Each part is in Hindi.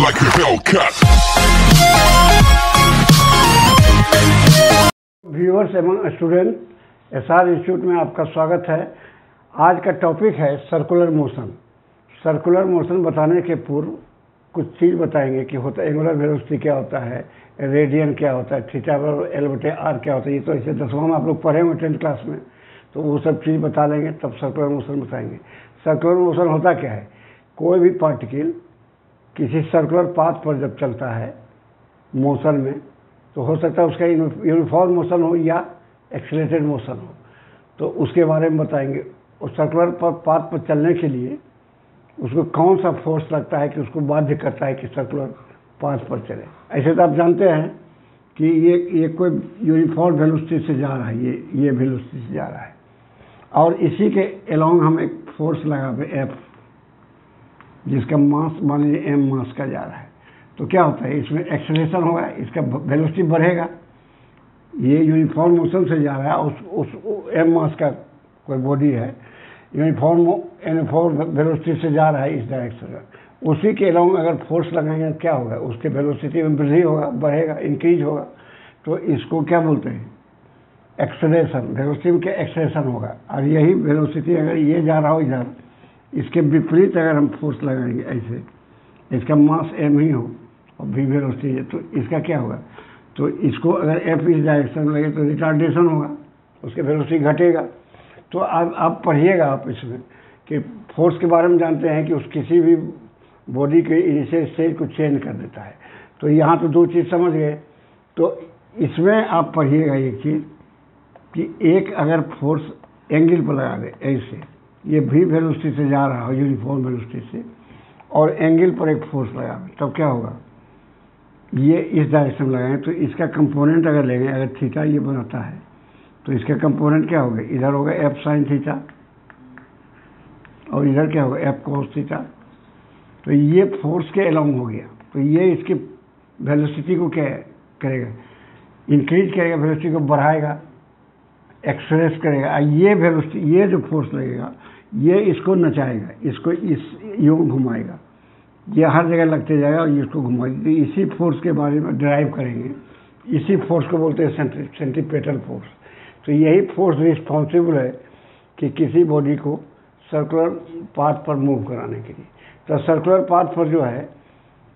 like a Hellcat. व्यूअर्स एवं स्टूडेंट एसआर इंस्टीट्यूट में आपका स्वागत है। आज का टॉपिक है सर्कुलर मोशन। सर्कुलर मोशन बताने के पूर्व कुछ चीज़ बताएंगे कि होता है एंगुलर वेलोसिटी क्या होता है, रेडियन क्या होता है, थीटा और एल बटे आर क्या होता है। ये तो इसे 10वां में आप लोग पढ़े होंगे 10th क्लास में, तो वो सब चीज़ बता लेंगे तब सर्कुलर मोशन बताएंगे। सर्कुलर मोशन होता क्या है, कोई भी पार्टिकल किसी सर्कुलर पाथ पर जब चलता है मोशन में, तो हो सकता है उसका यूनिफॉर्म मोशन हो या एक्सीलरेटेड मोशन हो, तो उसके बारे में बताएंगे। और सर्कुलर पाथ पर चलने के लिए उसको कौन सा फोर्स लगता है कि उसको बाध्य करता है कि सर्कुलर पाथ पर चले। ऐसे तो आप जानते हैं कि ये कोई यूनिफॉर्म वेलोसिटी से जा रहा है, ये वेलोसिटी से जा रहा है, और इसी के अलोंग हम एक फोर्स लगा पे एफ, जिसका मास मान लीजिए एम मास का जा रहा है, तो क्या होता है इसमें एक्सेलरेशन होगा, इसका वेलोसिटी बढ़ेगा। ये यूनिफॉर्म मोशन से जा रहा है, उस एम मास का कोई बॉडी है, यूनिफॉर्म वेलोसिटी से जा रहा है इस डायरेक्शन में, उसी के अलावा अगर फोर्स लगाएंगे क्या होगा, उसके वेलोसिटी में वृद्धि होगा, बढ़ेगा, इंक्रीज होगा। तो इसको क्या बोलते हैं, एक्सेलरेशन। वेलोसिटी में क्या एक्सेलरेशन होगा, और यही वेलोसिटी अगर ये जा रहा हो इधर, इसके विपरीत अगर हम फोर्स लगाएंगे ऐसे, इसका मास एम ही हो और भी वेलोसिटी है, तो इसका क्या होगा, तो इसको अगर एफ इस डायरेक्शन में लगे तो रिटार्डेशन होगा, उसके वेलोसिटी घटेगा। तो अब आप पढ़िएगा आप इसमें कि फोर्स के बारे में जानते हैं कि उस किसी भी बॉडी के इनिशियल स्टेज को चेंज कर देता है। तो यहाँ तो दो चीज़ समझ गए। तो इसमें आप पढ़िएगा एक चीज़ कि एक अगर फोर्स एंगल पर लगा दे ऐसे, ये भी वेलोसिटी से जा रहा हो यूनिफॉर्म वेलोसिटी से, और एंगल पर एक फोर्स लगा दे, तब क्या होगा, ये इस डायरेक्शन में लगाएं तो इसका कंपोनेंट अगर लेंगे, अगर थीटा ये बनाता है तो इसका कंपोनेंट क्या होगा, इधर होगा एफ साइन थीटा और इधर क्या होगा एफ कॉस थीटा। तो ये फोर्स के अलोंग हो गया, तो ये इसकी वेलोसिटी को क्या करेगा, इंक्रीज करेगा, वेलोसिटी को बढ़ाएगा, एक्सप्रेस करेगा। ये वेलोसिटी, ये जो फोर्स लगेगा ये इसको नचाएगा, इसको इस यूं घुमाएगा, ये हर जगह लगते जाएगा और इसको घुमाएगा। तो इसी फोर्स के बारे में ड्राइव करेंगे, इसी फोर्स को बोलते हैं सेंट्रीपेटल फोर्स। तो यही फोर्स रिस्पॉन्सिबल है कि किसी बॉडी को सर्कुलर पाथ पर मूव कराने के लिए। तो सर्कुलर पाथ पर जो है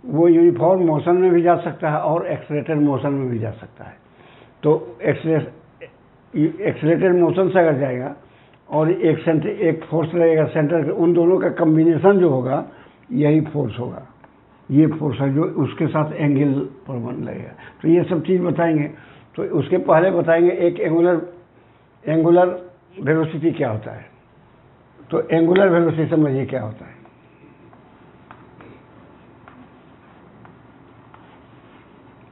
वो यूनिफॉर्म मोशन में भी जा सकता है और एक्सीलरेटेड मोशन में भी जा सकता है। तो एक्सीलरेटेड मोशन से अगर जाएगा और एक फोर्स लगेगा सेंटर, उन दोनों का कम्बिनेशन जो होगा यही फोर्स होगा, ये फोर्स है जो उसके साथ एंगल पर बन लगेगा। तो ये सब चीज़ बताएंगे। तो उसके पहले बताएंगे एक एंगुलर वेलोसिटी क्या होता है। तो एंगुलर वेलोसिटी समझिए क्या होता है।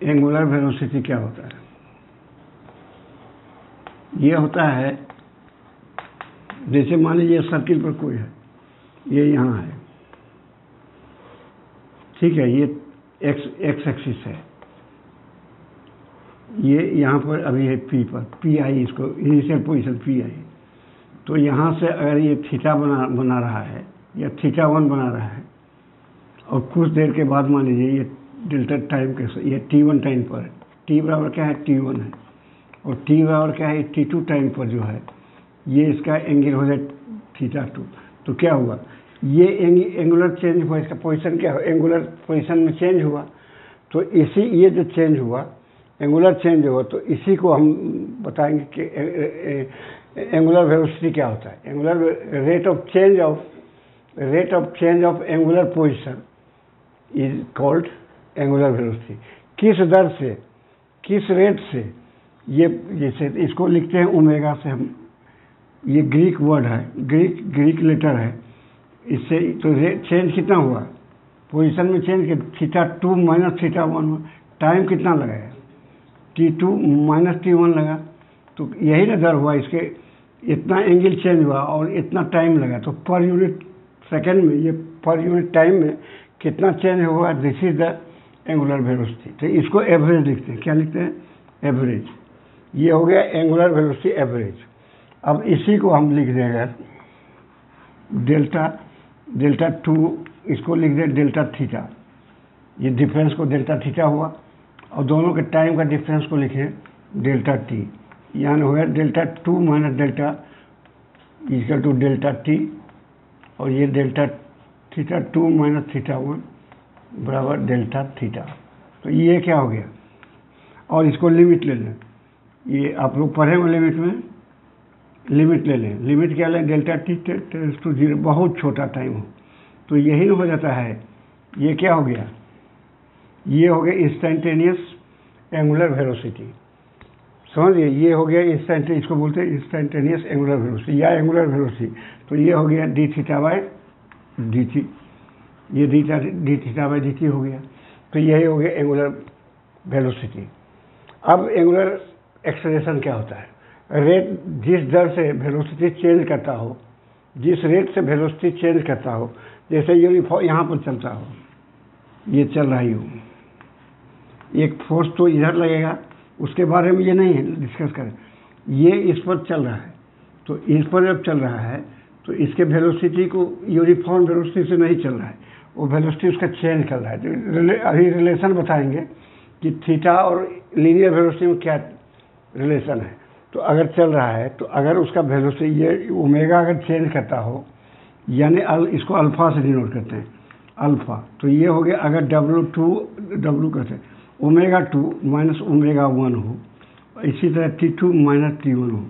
एंगुलर वेलोसिटी क्या होता है, ये होता है जैसे मान लीजिए सर्किल पर कोई है, ये यहाँ है, ठीक है, ये एक्स एक्सिस है, ये यहाँ पर अभी है पी पर, पी आई, इसको इनिशियल पोजीशन पी आई। तो यहाँ से अगर ये थीटा बना रहा है या थीटा 1 बना रहा है, और कुछ देर के बाद मान लीजिए ये डेल्टा टाइम के, ये T1 टाइम पर है, T बराबर क्या है T1 है, और T बराबर क्या है T2 टाइम पर जो है, ये इसका एंगल हो जाए थीटा 2। तो क्या हुआ, ये एंगुलर चेंज हुआ, इसका पोजीशन क्या हुआ, एंगुलर पोजीशन में चेंज हुआ। तो इसी ये जो चेंज हुआ, एंगुलर चेंज हुआ, तो इसी को हम बताएंगे कि एंगुलर वेलोसिटी क्या होता है। Angular rate of change of angular position is called angular velocity. किस दर से, किस रेट से, ये जैसे इसको लिखते हैं ओमेगा से हम, ये ग्रीक वर्ड है, ग्रीक लेटर है, इससे तो चेंज कितना हुआ, पोजीशन में चेंज के थीटा 2 माइनस थीटा 1, टाइम कितना लगाया, T2 माइनस T1 लगा। तो यही ना दर हुआ, इसके इतना एंगल चेंज हुआ और इतना टाइम लगा। तो पर यूनिट सेकेंड में, ये पर यूनिट टाइम में कितना चेंज हुआ, this is the angular velocity. तो इसको एवरेज लिखते हैं, क्या लिखते हैं, एवरेज। ये हो गया एंगुलर वेलोसिटी एवरेज। अब इसी को हम लिख देंगे डेल्टा 2, इसको लिख दें डेल्टा थीटा, ये डिफरेंस को डेल्टा थीटा हुआ, और दोनों के टाइम का डिफरेंस को लिखें डेल्टा टी, यानी हो गया delta 2 minus delta equal to delta T, और ये डेल्टा थीटा 2 माइनस थीटा 1 बराबर डेल्टा थीटा। तो ये क्या हो गया, और इसको लिमिट ले लें, ये आप लोग पढ़े हो लिमिट में, लिमिट ले लें। लिमिट क्या लें, डेल्टा टी टेंड्स टू 0, बहुत छोटा टाइम हो तो यही हो जाता है। ये क्या हो गया, ये हो गया इंस्टेंटेनियस एंगुलर वेलोसिटी, समझिए, ये हो गया इंस्टेंट, इसको बोलते हैं इंस्टेंटेनियस एंगुलर वेलोसिटी या एंगुलर वेलोसिटी। तो ये हो गया डी थीटा बाय डी थी, ये डी थीटा बाय डी थी हो गया। तो यही हो गया एंगुलर वेलोसिटी। अब एंगुलर एक्सेलरेशन क्या होता है, रेट जिस दर से वेलोसिटी चेंज करता हो, जिस रेट से वेलोसिटी चेंज करता हो, जैसे यूनिफॉर्म यहाँ पर चलता हो, ये चल रहा ही हो, एक फोर्स तो इधर लगेगा, उसके बारे में ये नहीं है डिस्कस करें, ये इस पर चल रहा है, तो इस पर जब चल रहा है तो इसके वेलोसिटी को यूनिफॉर्म वेलोसिटी से नहीं चल रहा है, वो वेलोसिटी उसका चेंज कर रहा है। तो अभी रिलेशन बताएंगे कि थीटा और लीनियर वेलोसिटी में क्या रिलेशन है। तो अगर चल रहा है तो अगर उसका वेलोसिटी ये ओमेगा अगर चेंज करता हो, यानी इसको अल्फा से डिनोट करते हैं, अल्फा, तो ये हो गया अगर W कहते हैं ओमेगा 2 माइनस ओमेगा 1 हो, इसी तरह T2 माइनस T1 हो,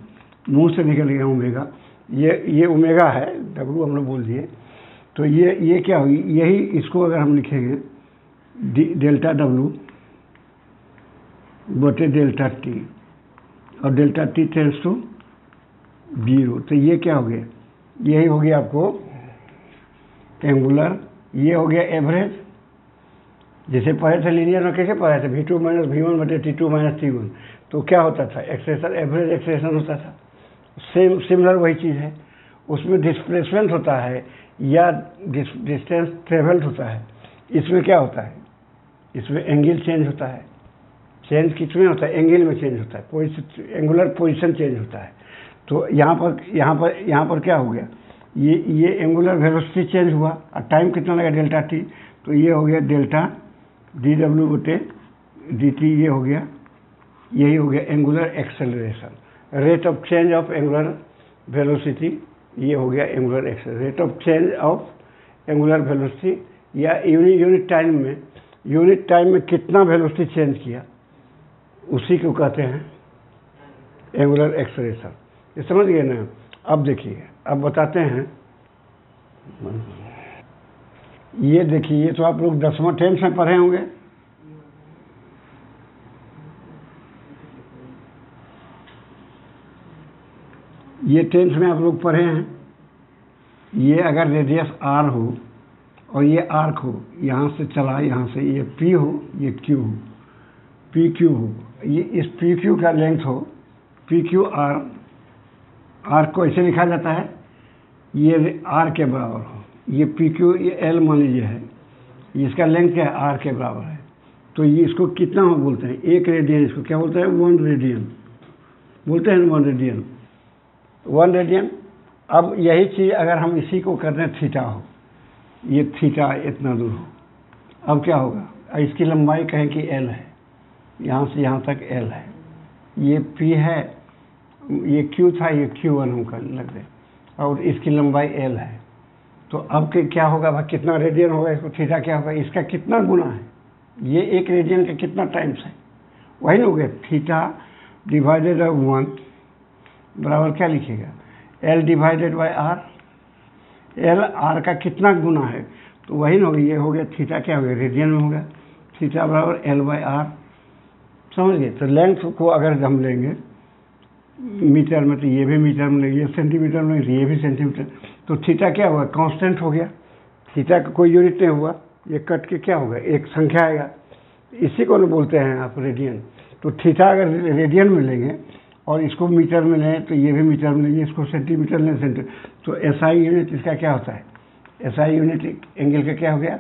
मुंह से निकल गया ओमेगा, ये ओमेगा है, W हम लोग बोल दिए। तो ये क्या होगी, यही इसको अगर हम लिखेंगे डेल्टा W बटे डेल्टा T, और डेल्टा T टेंड्स टू 0, तो ये क्या हो गया, यही हो गया आपको एंगुलर, ये हो गया एवरेज। जैसे पढ़े थे लीनियर में, कैसे पढ़े थे, V2 माइनस V1 बटे T2 माइनस T1, तो क्या होता था, एक्सेलेरेशन, एवरेज एक्सेलेरेशन होता था। सिमिलर वही चीज़ है, उसमें डिस्प्लेसमेंट होता है या डिस्टेंस ट्रेवल्ड होता है। इसमें क्या होता है, इसमें एंगल चेंज होता है। चेंज किसमें होता है, एंगल में चेंज होता है, एंगुलर पोजीशन चेंज होता है। तो यहाँ पर क्या हो गया, ये एंगुलर वेलोसिटी चेंज हुआ, और टाइम कितना लगा, डेल्टा टी, तो ये हो गया डेल्टा डी डब्ल्यू बटे डी टी, ये हो गया, यही हो गया angular acceleration, rate of change of angular velocity, ये हो गया angular acceleration, rate of change of angular velocity, या यूनिट टाइम में कितना वेलोसिटी चेंज किया, उसी को कहते हैं एंगुलर एक्सेलरेशन। ये समझ गए ना। अब देखिए, अब बताते हैं, ये देखिए, ये तो आप लोग 10वां 10th में पढ़े होंगे, ये 10th में आप लोग पढ़े हैं। ये अगर रेडियस r हो और ये आर्क हो, यहाँ से चला, यहाँ से ये P हो, ये Q हो, PQ हो, ये इस PQ का लेंथ हो, PQR, आर्क को ऐसे लिखा जाता है, ये R के बराबर हो, ये PQ, ये L मान लीजिए है, इसका लेंथ क्या है, R के बराबर है। तो ये इसको कितना हम बोलते हैं, 1 रेडियन, इसको क्या बोलते हैं, 1 रेडियन बोलते हैं, 1 रेडियन, 1 रेडियन। अब यही चीज़ अगर हम इसी को कर दें थीटा हो, ये थीटा इतना दूर हो, अब क्या होगा, इसकी लंबाई कहें कि L है, यहाँ से यहाँ तक L है, ये P है, ये Q था, ये Q1 हम कर लग दे, और इसकी लंबाई L है। तो अब क्या होगा भाई, कितना रेडियन होगा, इसको थीटा क्या होगा, इसका कितना गुना है, ये 1 रेडियन का कितना टाइम्स है, वही हो गया थीटा डिवाइडेड बाई 1 बराबर क्या लिखेगा, L divided by R, L R का कितना गुना है, तो वही ना होगा, ये हो गया थीटा क्या हो गया, रेडियन में होगा, थीटा बराबर L बाई R, समझ गए। तो लेंथ को अगर हम लेंगे मीटर में, तो ये भी मीटर में लेंगे, सेंटीमीटर में, ये भी सेंटीमीटर, तो थीटा क्या हुआ, कांस्टेंट हो गया, थीटा का कोई यूनिट नहीं हुआ, ये कट के क्या होगा, एक संख्या आएगा, इसी को बोलते हैं आप रेडियन। तो थीटा अगर रेडियन में लेंगे और इसको मीटर में लें, तो ये भी मीटर में लेंगे, इसको सेंटीमीटर लें, तो SI यूनिट इसका क्या होता है, SI यूनिट एंगल का क्या हो गया,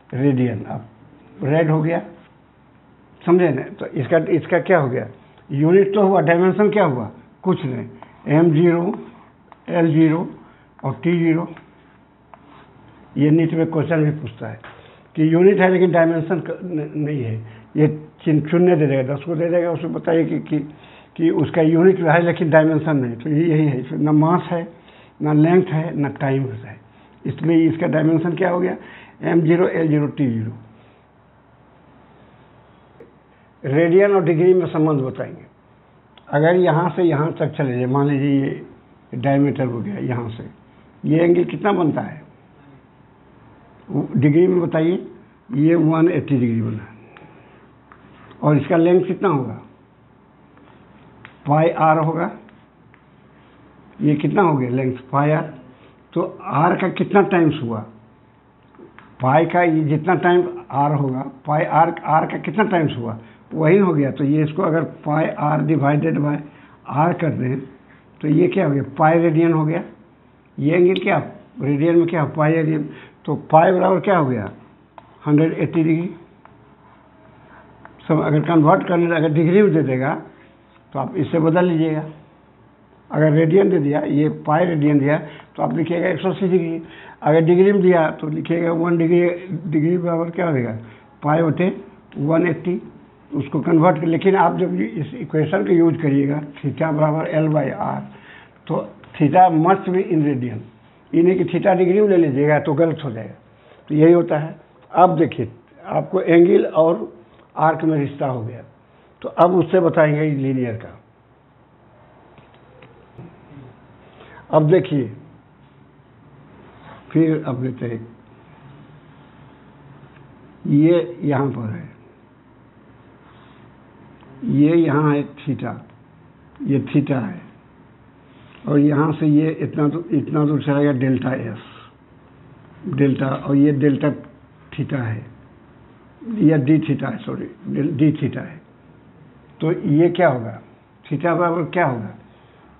रेडियन। अब रेड हो गया, समझे ना। तो इसका क्या हो गया, यूनिट तो हुआ, डायमेंशन क्या हुआ, कुछ नहीं, M0 L0 और T0, ये नीट में क्वेश्चन भी पूछता है। कि यूनिट है लेकिन डायमेंशन नहीं है। ये शून्य दे देगा, 10 को दे देगा, उसमें बताइए कि उसका यूनिट है लेकिन डायमेंशन नहीं। तो यही है, इसमें ना मास है, ना लेंथ है, ना टाइम है, इसलिए इसका डायमेंशन क्या हो गया, m0 l0 t0। रेडियन और डिग्री में संबंध बताएंगे। अगर यहाँ से यहाँ तक चले जाए, मान लीजिए ये डायमीटर हो गया, यहाँ से ये एंगल कितना बनता है डिग्री में बताइए, ये 180 डिग्री बना है। और इसका लेंथ कितना होगा, पाई आर होगा। ये कितना हो गया लेंथ, पाई आर। तो आर का कितना टाइम्स हुआ, पाई का ये जितना टाइम आर होगा, पाई आर का कितना टाइम्स हुआ, वही हो गया। तो ये इसको अगर पाई आर डिवाइडेड बाय आर कर दें तो ये क्या हो गया, पाई रेडियन हो गया। ये एंगल क्या, रेडियन में क्या, पाई रेडियन। तो पाई बराबर क्या हो गया, 180 डिग्री। सब अगर कन्वर्ट करने, अगर डिग्री में दे देगा तो आप इससे बदल लीजिएगा। अगर रेडियन दे दिया, ये पाई रेडियन दिया, तो आप लिखिएगा 180 डिग्री। अगर डिग्री में दिया तो लिखिएगा 1 डिग्री बराबर क्या होगा, पाई बटे 180। उसको कन्वर्ट कर। लेकिन आप जब इस इक्वेशन का यूज करिएगा, थीटा बराबर l/r, तो theta must be in radian. इन्हें कि थीटा डिग्री में ले लीजिएगा तो गलत हो जाएगा। तो यही होता है। अब देखिए, आपको एंगल और आर्क में रिश्ता हो गया, तो अब उससे बताएंगे लीनियर का। अब देखिए, फिर अब लेते हैं, ये यहाँ पर है, ये यहाँ है थीटा, ये थीटा है, और यहाँ से ये इतना दूर चला डेल्टा एस, डेल्टा, और ये डेल्टा थीटा है, या डी थीटा है, सॉरी डी थीटा है। तो ये क्या होगा, थीटा बराबर क्या होगा,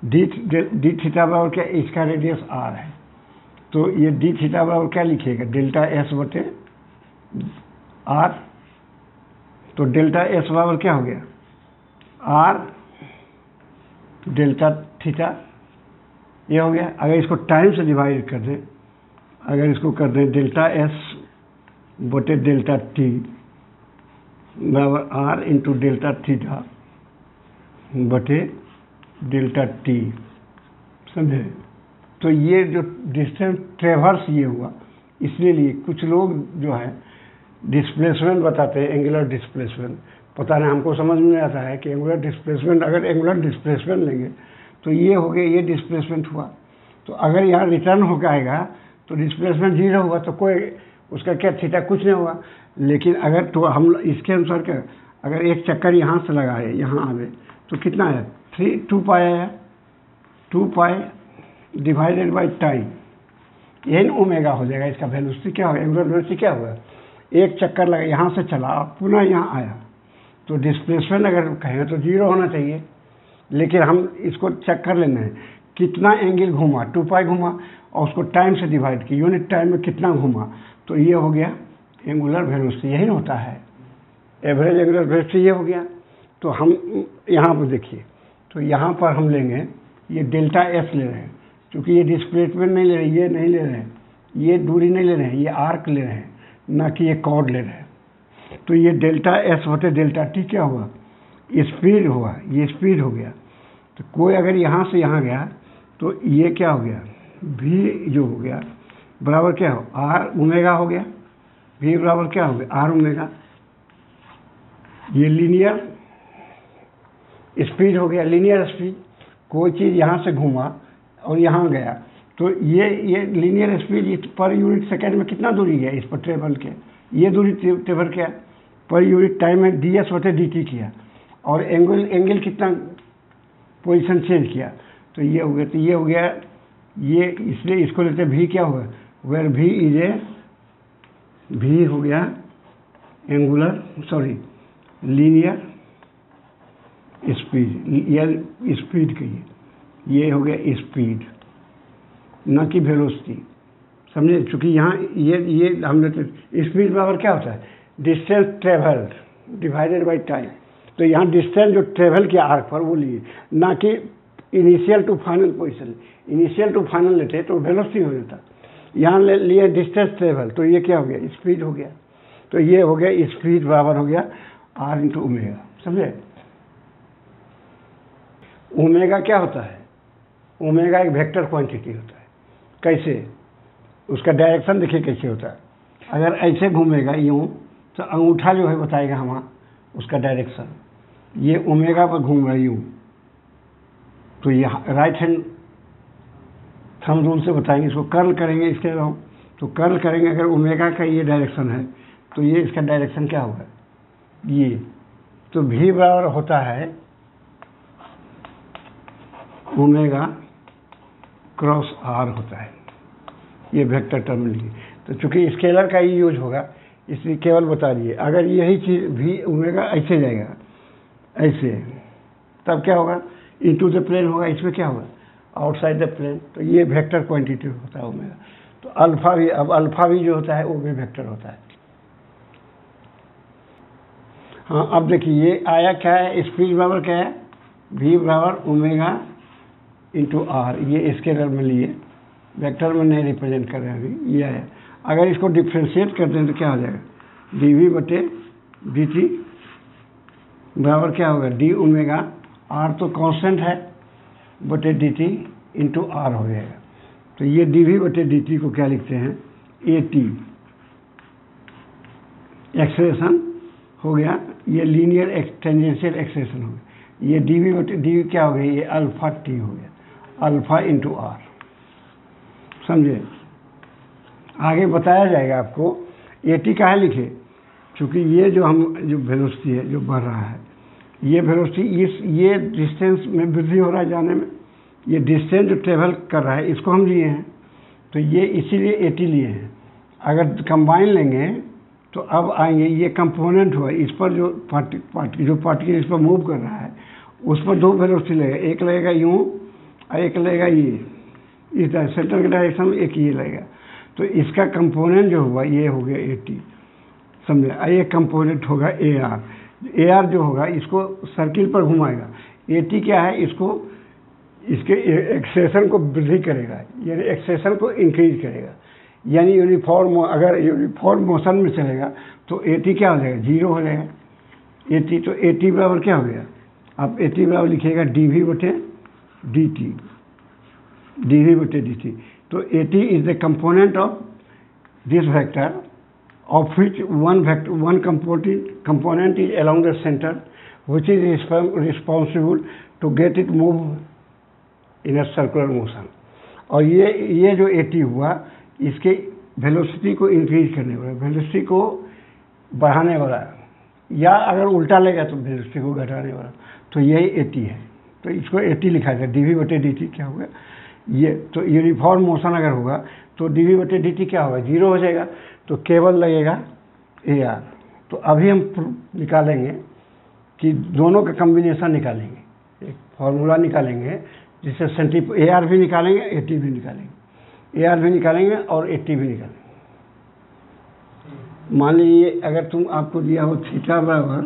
डी थीटा बराबर क्या, इसका रेडियस आर है। तो ये डी थीटा बराबर क्या लिखिएगा, डेल्टा एस बटे आर। तो डेल्टा एस बराबर क्या हो गया, आर डेल्टा थीटा, ये हो गया। अगर इसको टाइम से डिवाइड कर दें, अगर इसको कर दें डेल्टा एस बटे डेल्टा टी बराबर आर इंटू डेल्टा थीटा बटे डेल्टा टी, समझे। तो ये जो डिस्टेंस ट्रेवर्स ये हुआ, इसलिए लिए कुछ लोग जो है डिस्प्लेसमेंट बताते हैं, एंगुलर डिस्प्लेसमेंट। पता नहीं, हमको समझ में आता है कि एंगुलर डिस्प्लेसमेंट, अगर एंगुलर डिस्प्लेसमेंट लेंगे तो ये हो गया, ये डिस्प्लेसमेंट हुआ। तो अगर यहाँ रिटर्न होकर आएगा तो डिस्प्लेसमेंट 0 हुआ, तो कोई उसका क्या थीटा कुछ नहीं हुआ। लेकिन अगर तो हम इसके अनुसार क्या, अगर एक चक्कर यहाँ से लगाए यहाँ आवे तो कितना है, 2 पाई है, 2 pi divided by time, and omega हो जाएगा। इसका वेलोसिटी क्या होगा, एंगुलर वेलोसिटी क्या होगा, एक चक्कर लगा यहाँ से चला पुनः यहाँ आया, तो डिस्प्लेसमेंट अगर कहें तो 0 होना चाहिए। लेकिन हम इसको चेक कर लेना है कितना एंगल घूमा, 2 पाई घूमा, और उसको टाइम से डिवाइड की, यूनिट टाइम में कितना घूमा, तो ये हो गया एंगुलर वेलोसिटी। यही होता है एवरेज एंगुलर वेलोसिटी, ये हो गया। तो हम यहाँ पर देखिए, तो यहाँ पर हम लेंगे ये डेल्टा एस ले रहे हैं, क्योंकि ये डिस्प्लेसमेंट नहीं ले रहे, ये नहीं ले रहे हैं, ये दूरी नहीं ले रहे हैं, ये आर्क ले रहे हैं, ना कि ये कॉर्ड ले रहे हैं। तो ये डेल्टा एस बटे डेल्टा टी क्या हुआ, स्पीड हुआ, ये स्पीड हो गया। तो कोई अगर यहाँ से यहाँ गया तो ये क्या हो गया, v जो हो गया बराबर क्या हो, आर ओमेगा हो गया। v बराबर क्या हो गया, आर ओमेगा। ये लीनियर स्पीड हो गया, लीनियर स्पीड। कोई चीज़ यहाँ से घूमा और यहाँ गया, तो ये linear speed per unit second में कितना दूरी गया इस पर ट्रेवल के, ये दूरी ट्रेवल किया पर यूनिट टाइम में डी एस बटे डी टी किया, और एंगल कितना पोजीशन चेंज किया, तो ये हो गया। तो ये हो गया, ये इसलिए इसको लेते हैं v क्या होगा, where v is a, v हो गया एंगुलर, सॉरी लीनियर स्पीड, या स्पीड कहिए, ये हो गया स्पीड, न कि वेलोसिटी, समझे। चूँकि यहाँ ये हमने स्पीड बराबर क्या होता है, distance travelled divided by time. तो यहाँ डिस्टेंस जो ट्रेवल किया आर्क पर वो लिए, ना कि initial to final position. Initial to final लेते तो वेलोसिटी हो जाता, यहाँ ले लिए डिस्टेंस ट्रेवल, तो ये क्या हो गया, स्पीड हो गया। तो ये हो गया स्पीड बराबर हो गया r इंटू ओमेगा, समझे। ओमेगा क्या होता है, ओमेगा एक वेक्टर क्वांटिटी होता है। कैसे, उसका डायरेक्शन देखिए कैसे होता है। अगर ऐसे घूमेगा यूँ तो अंगूठा जो है बताएगा हमारा उसका डायरेक्शन। ये ओमेगा पर घूम रहा है यूँ, तो ये राइट हैंड थंब रूल से बताएंगे। इसको कर्ल करेंगे, इसके अलावा तो कर्ल करेंगे। अगर ओमेगा का ये डायरेक्शन है तो ये इसका डायरेक्शन क्या होगा, ये तो v बराबर होता है ओमेगा क्रॉस r होता है, ये वेक्टर टर्मिनोलॉजी। तो चूंकि स्केलर का ही यूज होगा इसलिए केवल बता दिए। अगर यही चीज़ v ओमेगा ऐसे जाएगा ऐसे, तब क्या होगा, इनटू द प्लेन होगा। इसमें क्या होगा, आउटसाइड द प्लेन। तो ये वेक्टर क्वांटिटी होता है ओमेगा। तो अल्फा भी, अब अल्फा भी जो होता है वो भी वेक्टर होता है। हाँ, अब देखिए ये आया क्या है, स्पीड बराबर क्या है, v बराबर ओमेगा इंटू आर। ये स्केलर में लिए, वेक्टर में नहीं रिप्रेजेंट कर रहे हैं अभी, ये आया। अगर इसको डिफ्रेंशिएट करते हैं तो क्या हो जाएगा, dv बटे dt बराबर क्या होगा, d ओमेगा, r तो कांस्टेंट है, बटे dt इंटू आर हो जाएगा। तो ये dv बटे dt को क्या लिखते हैं, at एक्सेलेरेशन हो गया, ये लीनियर टेंजेंशियल एक्सेलेरेशन हो गया। ये dv बटे dv क्या हो गया, ये अल्फा t हो गया, अल्फा इंटू आर, समझे। आगे बताया जाएगा आपको। at का है लिखे, क्योंकि ये जो जो वेलोसिटी है जो बढ़ रहा है, ये वेलोसिटी ये डिस्टेंस में वृद्धि हो रहा है जाने में, ये डिस्टेंस जो ट्रेवल कर रहा है इसको हम लिए हैं, तो ये इसीलिए at लिए हैं। अगर कंबाइन लेंगे तो अब आएंगे, ये कंपोनेंट हुआ, इस पर जो पार्टिकल इस पर मूव कर रहा है उस पर दो वेलोसिटी लगेगा, एक लगेगा यूँ और एक लगेगा ये, इस सेंटर के डायरेक्शन में एक ये लगेगा। तो इसका कंपोनेंट जो हुआ ये हो गया at, समझे। ये कंपोनेंट होगा ar जो होगा इसको सर्किल पर घुमाएगा। at क्या है, इसको इसके एक्सेलेरेशन को वृद्धि करेगा, यानी एक्सेलेरेशन को इंक्रीज करेगा, यानी यूनिफॉर्म। अगर यूनिफॉर्म मोशन में चलेगा तो at क्या हो जाएगा, 0 हो जाएगा at। तो at बराबर क्या हो गया, आप at बराबर लिखिएगा dv बटे dt, dv बटे dt। तो at is the component of this vector of which one component is along the center which is responsible to get it move in a circular motion। और ये जो at हुआ इसके वेलोसिटी को इंक्रीज करने वाला, वेलोसिटी को बढ़ाने वाला, या अगर उल्टा लेगा तो वेलोसिटी को घटाने वाला, तो यही at है। तो इसको at लिखा जाए, dv बटे dt क्या होगा ये। तो यूनिफॉर्म मोशन अगर होगा तो dv बटे dt क्या होगा, 0 हो जाएगा, तो केवल लगेगा ar। तो अभी हम निकालेंगे कि दोनों का कम्बिनेशन निकालेंगे, एक फॉर्मूला निकालेंगे जिससे ar भी निकालेंगे, at भी निकालेंगे, ar भी निकालेंगे और at भी निकालेंगे। मान लीजिए अगर आपको दिया हो थीटा बराबर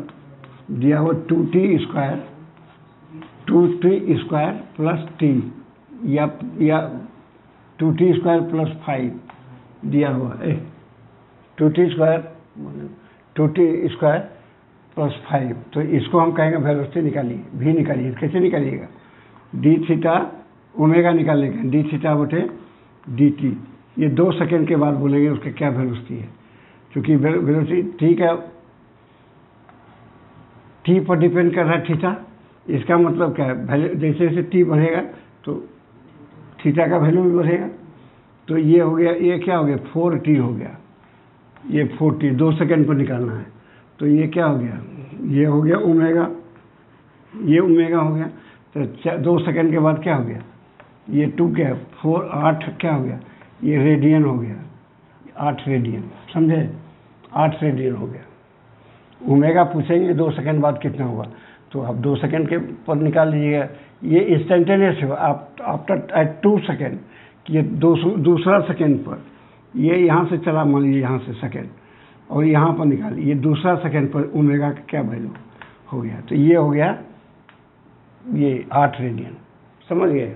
दिया हो 2t स्क्वायर प्लस t या 2t स्क्वायर प्लस 5 दिया हुआ है, 2t स्क्वायर प्लस 5। तो इसको हम कहेंगे वेलोसिटी निकालिए, v निकालिए। कैसे निकालिएगा, d थीटा ओमेगा निकालने का, d थीटा बटे dt। ये 2 सेकेंड के बाद बोलेंगे उसका क्या वेलोसिटी है, क्योंकि वेलोसिटी ठीक है t पर डिपेंड कर रहा है थीटा। इसका मतलब क्या है, जैसे जैसे t बढ़ेगा तो थीटा का वैल्यू भी बढ़ेगा। तो ये हो गया, ये क्या हो गया, 4t हो गया, ये 4t 2 सेकेंड पर निकालना है। तो ये क्या हो गया, ये हो गया ओमेगा, ये ओमेगा हो गया। तो 2 सेकेंड के बाद क्या हो गया, ये 2 क्या 4 8 क्या हो गया, ये रेडियन हो गया, 8 रेडियन, समझे, 8 रेडियन हो गया। ओमेगा पूछेंगे 2 सेकेंड बाद कितना हुआ, तो आप 2 सेकेंड के पर निकाल लीजिएगा। ये इंस्टेंटेनियस है, आप आफ्टर 2 सेकेंड, ये दूसरा सेकेंड पर, ये यहाँ से चला, मान लीजिए यहाँ से सेकेंड, और यहाँ पर निकालिए, ये दूसरा सेकेंड पर ओमेगा का क्या वैल्यू हो गया। तो ये हो गया ये 8 रेडियन, समझ गए।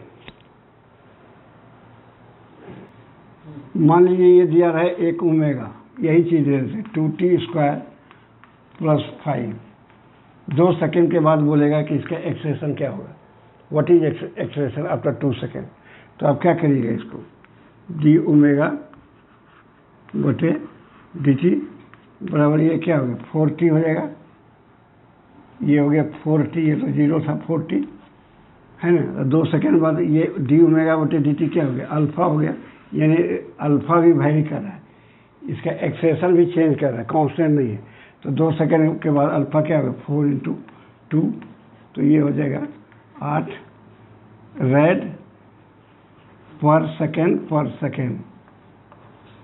मान लीजिए ये दिया रहे 1 ओमेगा, यही चीज़ है 2t² + 5। 2 सेकेंड के बाद बोलेगा कि इसका एक्सप्रेशन क्या होगा, what is expression after 2 second. तो आप क्या करिएगा, इसको d/dt बराबर ये क्या हो गया 4t हो जाएगा। ये हो गया 4t, ये तो 0 था 4t है ना। 2 सेकेंड बाद ये d/dt क्या हो गया, अल्फा हो गया, यानी अल्फा भी वैरी कर रहा है, इसका एक्सप्रेशन भी चेंज कर रहा है, कांस्टेंट नहीं है। तो 2 सेकेंड के बाद अल्फा क्या होगा 4 × 2, तो ये हो जाएगा 8 रेड पर सेकेंड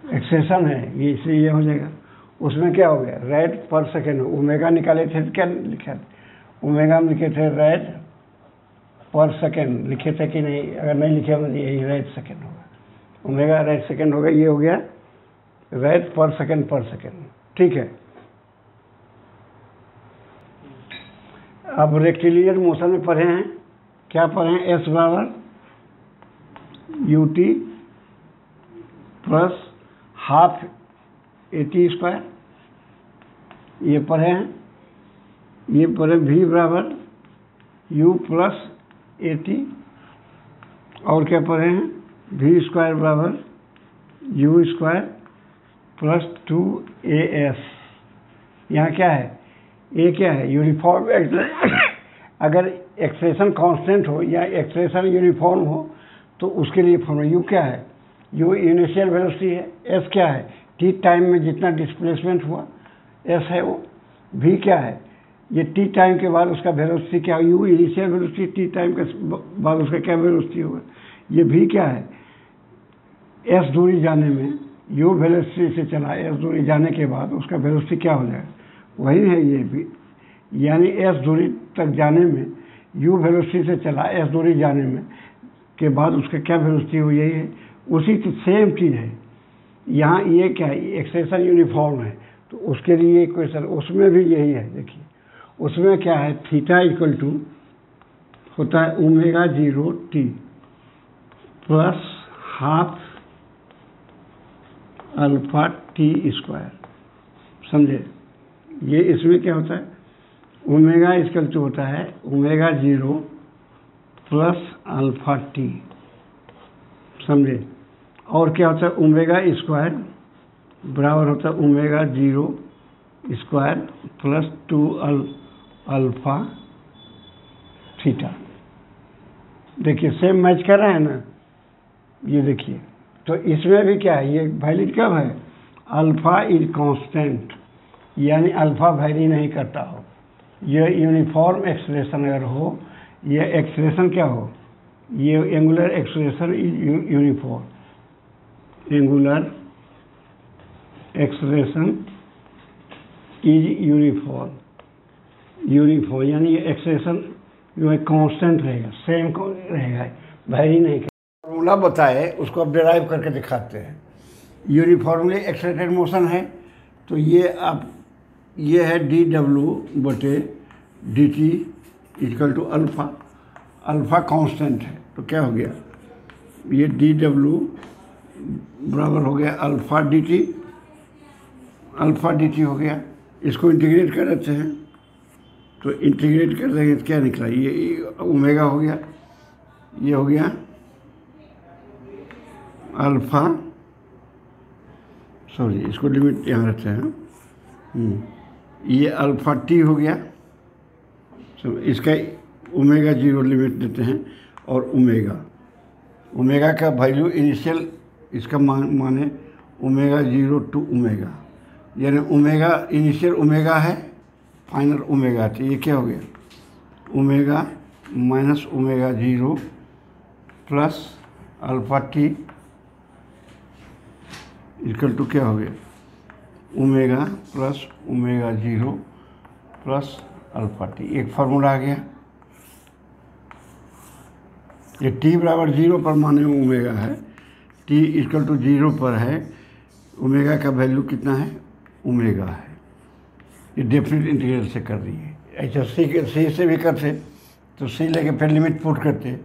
एक्सप्रेशन है ये, इसलिए ये हो जाएगा। उसमें क्या हो गया रेड पर सेकेंड, ओमेगा निकाले थे तो क्या लिखा था, ओमेगा में लिखे थे रेड पर सेकेंड लिखे थे कि नहीं, अगर नहीं लिखे होंगे तो यही रेड सेकेंड होगा, ओमेगा रेड सेकेंड होगा, ये हो गया रेड पर सेकेंड। ठीक है। अब रेक्टिलिनियर मोशन में पढ़े हैं, क्या पढ़े हैं, s बराबर ut प्लस हाफ at², ये पढ़े हैं। ये पढ़े v बराबर u प्लस at, और क्या पढ़े हैं v² बराबर u² प्लस 2as। यहाँ क्या है, ये क्या है यूनिफॉर्म अगर एक्सप्रेशन कांस्टेंट हो या एक्सप्रेशन यूनिफॉर्म हो तो उसके लिए फॉर्मूला u क्या है, u इनिशियल वेलोसिटी है, s क्या है t टाइम में जितना डिस्प्लेसमेंट हुआ s है वो, v क्या है ये t टाइम के बाद उसका वेलोसिटी क्या, u initial velocity, t time के बाद उसका क्या वेलोसिटी होगा, ये v क्या है s दूरी जाने में, u वेलोसिटी से चला s दूरी जाने के बाद उसका वेलोसिटी क्या हो जाएगा, वही है ये भी, यानी s दूरी तक जाने में u वेलोसिटी से चला s दूरी जाने में के बाद उसका क्या वेलोसिटी हो, यही है। उसी सेम चीज़ है यहाँ, ये क्या है एक्सप्रेशन यूनिफॉर्म है, तो उसके लिए क्वेश्चन उसमें भी यही है। देखिए उसमें क्या है, थीटा इक्वल टू होता है ω0t plus half alpha t², समझे। ये इसमें क्या होता है, ओमेगा इक्वल टू होता है ω0 प्लस अल्फा t, समझे। और क्या होता है ω² बराबर होता है ω0² प्लस 2 अल्फा थीटा। देखिए सेम मैच कर रहा है ना, ये देखिए। तो इसमें भी क्या है, ये वैलिड कब है, अल्फा इज कांस्टेंट, यानी अल्फा वैरी नहीं करता हो, ये यूनिफॉर्म एक्सप्रेशन अगर हो, ये एक्सप्रेशन क्या हो, ये angular expression is uniform, angular expression is uniform यानी ये एक्सप्रेशन जो है कांस्टेंट रहेगा, सेम रहेगा, वैरी नहीं करेगा। फॉर्मूला बताए उसको अब डिराइव करके दिखाते हैं। यूनिफॉर्मली एक्सेलरेटेड मोशन है तो ये है dw/dt equal to alpha constant है, तो क्या हो गया, ये dw बराबर हो गया अल्फा dt हो गया। इसको इंटीग्रेट कर देते हैं, तो इंटीग्रेट कर देंगे तो क्या निकला, ये ओमेगा हो गया, ये हो गया अल्फा, सॉरी इसको लिमिट यहाँ रखते हैं, ये अल्फा t हो गया, इसका ω0 लिमिट देते हैं, और ओमेगा का वैल्यू इनिशियल, इसका माने ω0 टू ओमेगा, यानी ओमेगा इनिशियल ओमेगा है, फाइनल ओमेगा, तो ये क्या हो गया omega minus ω0 plus alpha t equal to क्या हो गया omega plus ω0 plus alpha t। एक फार्मूला आ गया, ये t बराबर 0 पर माने ओमेगा है, t इक्वल टू 0 पर है, ओमेगा का वैल्यू कितना है, ओमेगा है। ये डेफिनेट इंटीग्रल से कर रही है। ऐसा सी से भी करते तो सी लेके फिर लिमिट पुट करते,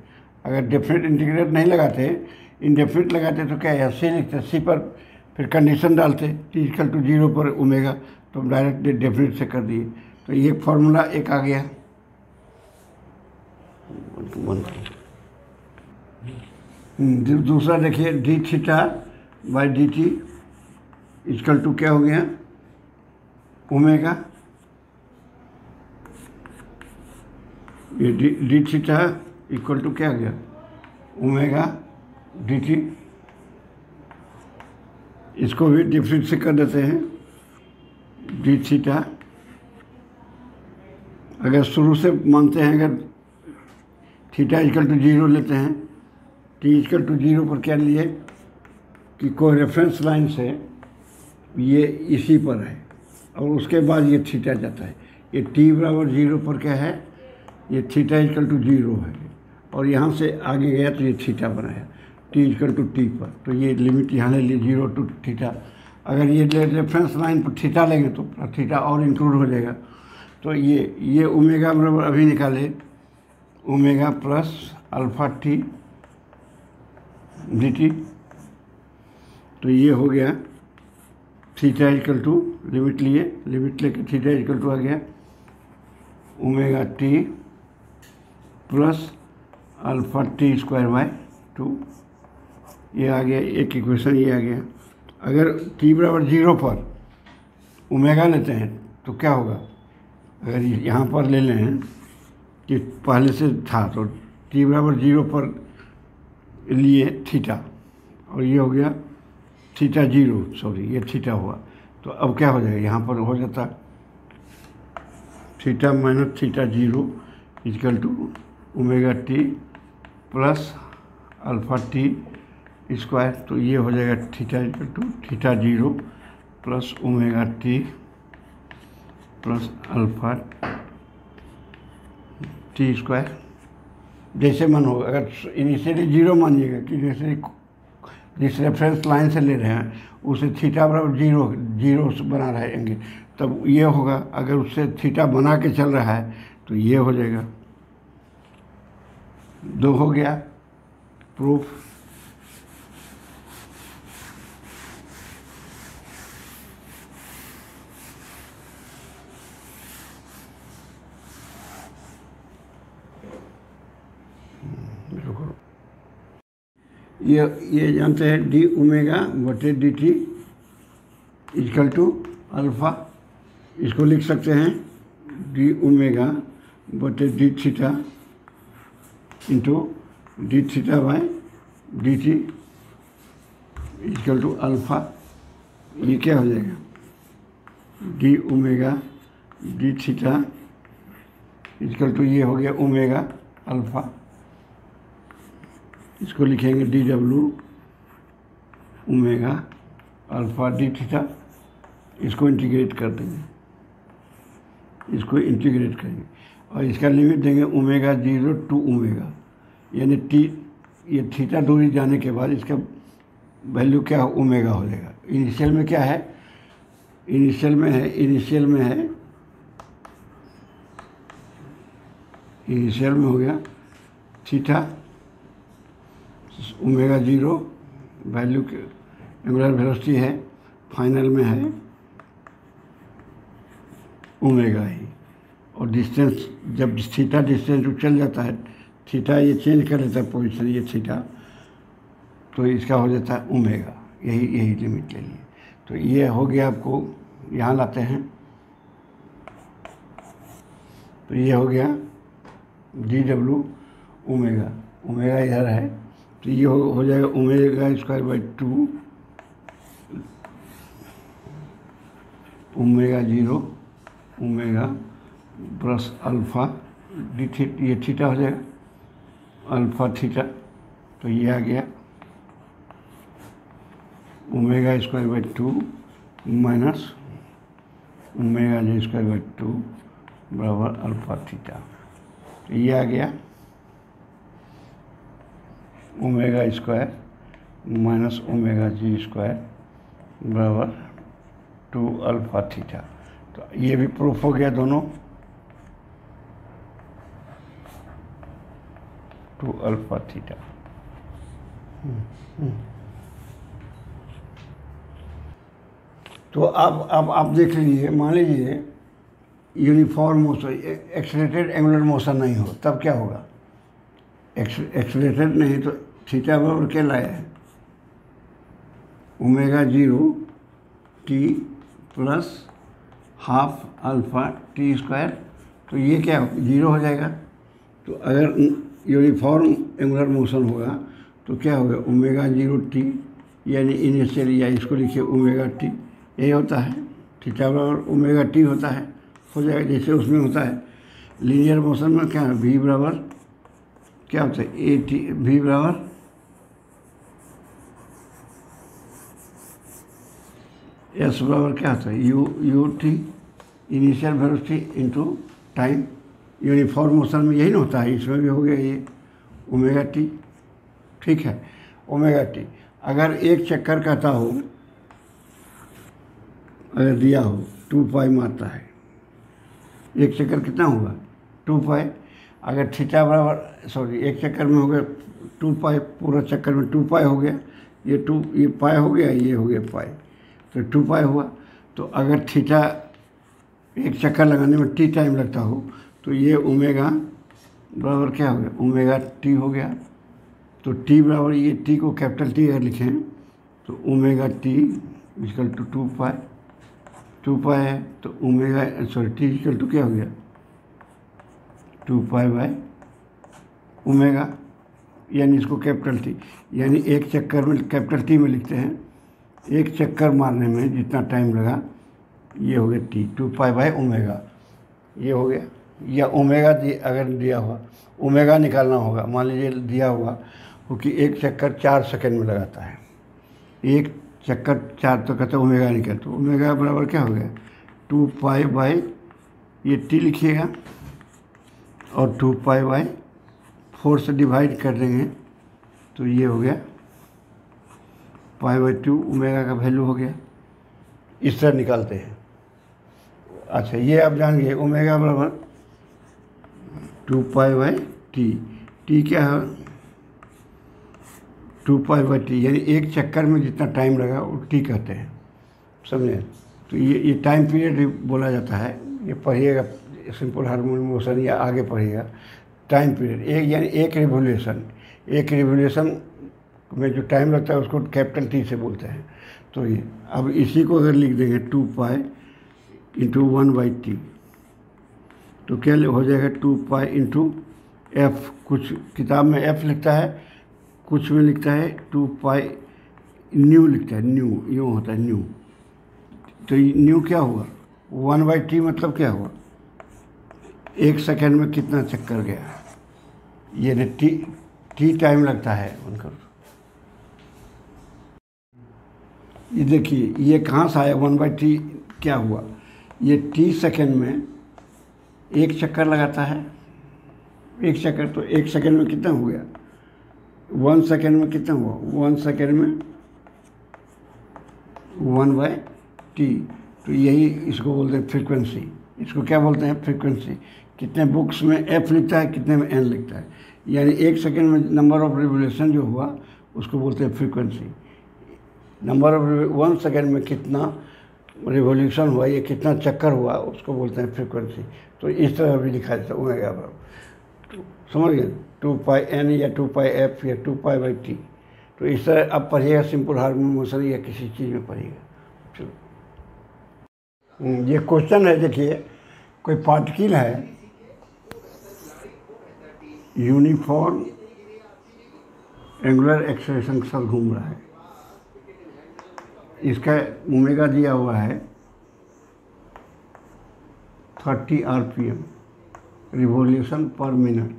अगर डेफिनेट इंटीग्रल नहीं लगाते, इनडेफिनेट लगाते तो क्या है सी लिखते, सी पर फिर कंडीशन डालते टी इक्वल टू 0 पर ओमेगा, तो हम डायरेक्ट डेफिनेट से कर दिए। तो ये फॉर्मूला एक आ गया। दूसरा देखिए D theta by D T equal to क्या हो गया, ओमेगा। ये डी थीटा इक्वल टू क्या हो गया, ओमेगा डी टी। इसको भी डिफरेंट से कर देते हैं, डी थीटा। अगर शुरू से मानते हैं, अगर थीटा इक्वल टू 0 लेते हैं, टी इक्वल टू 0 पर क्या लिए कि कोई रेफरेंस लाइन से ये इसी पर है, और उसके बाद ये थीटा जाता है। ये टी बराबर 0 पर क्या है, ये थीटा इक्वल टू 0 है, और यहाँ से आगे गया तो ये थीटा बनाया टी इक्वल टू टी पर। तो ये लिमिट यहाँ ले ली 0 टू थीटा। अगर ये रेफरेंस लाइन पर थीटा लेंगे तो थीटा और इंक्लूड हो जाएगा। तो ये ओमेगा बराबर अभी निकाले, omega plus alpha T D T. तो ये हो गया थीटा इक्वल टू, लिमिट लिए, लिमिट लेके थीटा इक्वल टू आ गया omega T plus alpha T square by 2। ये आ गया एक इक्वेशन, ये आ गया। अगर टी बराबर 0 पर ओमेगा लेते हैं तो क्या होगा, अगर यहाँ पर ले लें कि पहले से था, तो टी बराबर 0 पर लिए थीटा, और ये हो गया थीटा 0, सॉरी ये थीटा हुआ। तो अब क्या हो जाएगा, यहाँ पर हो जाता theta minus theta 0 equal to omega T plus alpha T square. तो ये हो जाएगा theta equal to theta 0 plus omega T plus alpha T square. जैसे मन हो, अगर इनिशियली 0 मानिएगा कि जैसे जिस रेफरेंस लाइन से ले रहे हैं उसे थीटा बराबर 0 से बना रहेंगे, तब ये होगा। अगर उससे थीटा बना के चल रहा है तो ये हो जाएगा। 2 हो गया प्रूफ। ये जानते हैं डी ओमेगा बटे D T equal to alpha. इसको लिख सकते हैं डी ओमेगा बटे D theta into D theta by D T equal to alpha. ये क्या हो जाएगा, D omega D theta equal to, ये हो गया ओमेगा अल्फा। इसको लिखेंगे D W omega alpha D theta. इसको इंटीग्रेट कर देंगे, इसको इंटीग्रेट करेंगे, और इसका लिमिट देंगे ओमेगा 0 टू ओमेगा, यानी टी, ये थीटा दूरी जाने के बाद इसका वैल्यू क्या ओमेगा हो जाएगा। इनिशियल में क्या है, इनिशियल में हो गया थीटा ओमेगा 0 वैल्यू के एंगुलर वेलोसिटी है, फाइनल में है ओमेगा ही। और डिस्टेंस, जब थीटा डिस्टेंस चल जाता है, थीटा ये चेंज कर लेता है पोजीशन, ये थीटा, तो इसका हो जाता है ओमेगा। यही लिमिट ले लिए। तो ये हो गया, आपको यहाँ लाते हैं तो ये हो गया डी डब्ल्यू ओमेगा, ओमेगा इधर है तो ये हो जाएगा omega square by 2 omega 0 omega plus alpha D theta, ये थीटा हो जाएगा अल्फा थीटा। तो ये आ गया omega square by 2 minus omega G square by 2 बराबर अल्फा थीटा। तो ये आ गया omega square minus omega G square बराबर 2 अल्फा थीटा। तो ये भी प्रूफ हो गया दोनों, 2 अल्फा थीटा। तो अब आप देख लीजिए, मान लीजिए uniform motion, accelerated angular motion नहीं हो, तब क्या होगा? एक्सेलरेटेड नहीं तो थीटा बराबर क्या लाया है? Omega 0 T plus half alpha T square. तो ये क्या 0 हो जाएगा। तो अगर यूनिफॉर्म एंगुलर मोशन होगा तो क्या होगा? ओमेगा 0 टी, यानी इनिशियल, या इसको लिखिए ओमेगा टी, यही होता है। थीटा बराबर ओमेगा टी होता है, हो जाएगा जैसे उसमें होता है। लीनियर मोशन में क्या है? वी बराबर क्या होता है? ए टी, वी बराबर एस बराबर क्या होता है? U T, initial velocity into time. Uniform motion में यही ना होता है, इसमें भी हो गया ये ओमेगा टी। ठीक है, ओमेगा टी अगर एक चक्कर कहता हो, अगर दिया हो 2 पाई मारता है, एक चक्कर कितना होगा? 2 पाई। अगर थीटा बराबर, सॉरी, एक चक्कर में हो गया 2 पाई, पूरा चक्कर में 2 पाई हो गया, ये पाई हो गया, ये हो गया पाई, तो 2 पाई हुआ। तो अगर थीटा एक चक्कर लगाने में टी टाइम लगता हो तो ये ओमेगा बराबर क्या हो गया? ओमेगा टी हो गया। तो टी बराबर, ये टी को कैपिटल टी अगर लिखें तो omega T equal to 2 pi, 2 pi है तो omega, sorry, T equal to क्या हो गया? 2 पाई बाय ओमेगा, यानी इसको कैपिटल टी, यानी एक चक्कर में कैपिटल टी में लिखते हैं, एक चक्कर मारने में जितना टाइम लगा ये हो गया टी, 2 पाई बाय ओमेगा, ये हो गया। या ओमेगा अगर दिया हुआ, ओमेगा निकालना होगा, मान लीजिए दिया हुआ क्योंकि एक चक्कर 4 सेकंड में लगाता है, एक चक्कर 4, तो कहते हैं ओमेगा निकल, तो ओमेगा बराबर क्या हो गया? 2 पाई बाई, ये टी लिखिएगा, और 2 पाई बाई 4 से डिवाइड कर देंगे तो ये हो गया पाई बाई 2, ओमेगा का वैल्यू हो गया। इस तरह निकालते हैं। अच्छा, ये आप जान गए, ओमेगा बराबर 2 पाई बाई टी। टी क्या है? 2 पाई बाई टी, यानी एक चक्कर में जितना टाइम लगा वो टी कहते हैं, समझे? तो ये टाइम पीरियड बोला जाता है। ये पढ़िएगा सिंपल हार्मोनिक मोशन, या आगे पढ़िएगा टाइम पीरियड। यानी एक रिवोल्यूशन में जो टाइम लगता है उसको कैपिटल टी से बोलते हैं। तो ये अब इसी को अगर लिख देंगे 2 पाई इंटू 1 बाई टी, तो क्या हो जाएगा? 2 पाई इंटू एफ, कुछ किताब में एफ लिखता है, कुछ में लिखता है 2 पाई न्यू लिखता है, न्यू यूँ होता है न्यू। तो न्यू क्या हुआ? 1 बाई टी मतलब क्या हुआ? एक सेकंड में कितना चक्कर गया, ये टी टाइम लगता है उनका। ये देखिए, ये कहाँ से आया 1 बाई टी? क्या हुआ? ये टी सेकंड में एक चक्कर लगाता है, एक चक्कर, तो एक सेकंड में कितना हो गया? 1 सेकंड में कितना हुआ? 1 सेकंड में 1 बाई टी। तो यही इसको बोलते हैं फ्रीक्वेंसी। इसको क्या बोलते हैं? फ्रीक्वेंसी। कितने बुक्स में एफ लिखता है, कितने में एन लिखता है, यानी एक सेकंड में नंबर ऑफ रिवोल्यूशन जो हुआ उसको बोलते हैं फ्रीक्वेंसी। नंबर ऑफ 1 सेकंड में कितना रिवोल्यूशन हुआ, ये कितना चक्कर हुआ, उसको बोलते हैं फ्रीक्वेंसी। तो इस तरह भी लिखा जाता है ओमेगा बराबर, समझ गए? 2 पाई एन या 2 पाई एफ या 2 पाई बाई टी। तो इस तरह आप पढ़िएगा सिंपल हार्मोनिक मोशन या किसी चीज़ में पढ़िएगा। चलो, ये क्वेश्चन है, देखिए कोई पार्टिकल है, यूनिफॉर्म एंगुलर एक्सेलरेशन के साथ घूम रहा है, इसका ओमेगा दिया हुआ है 30 RPM, रिवोल्यूशन पर मिनट,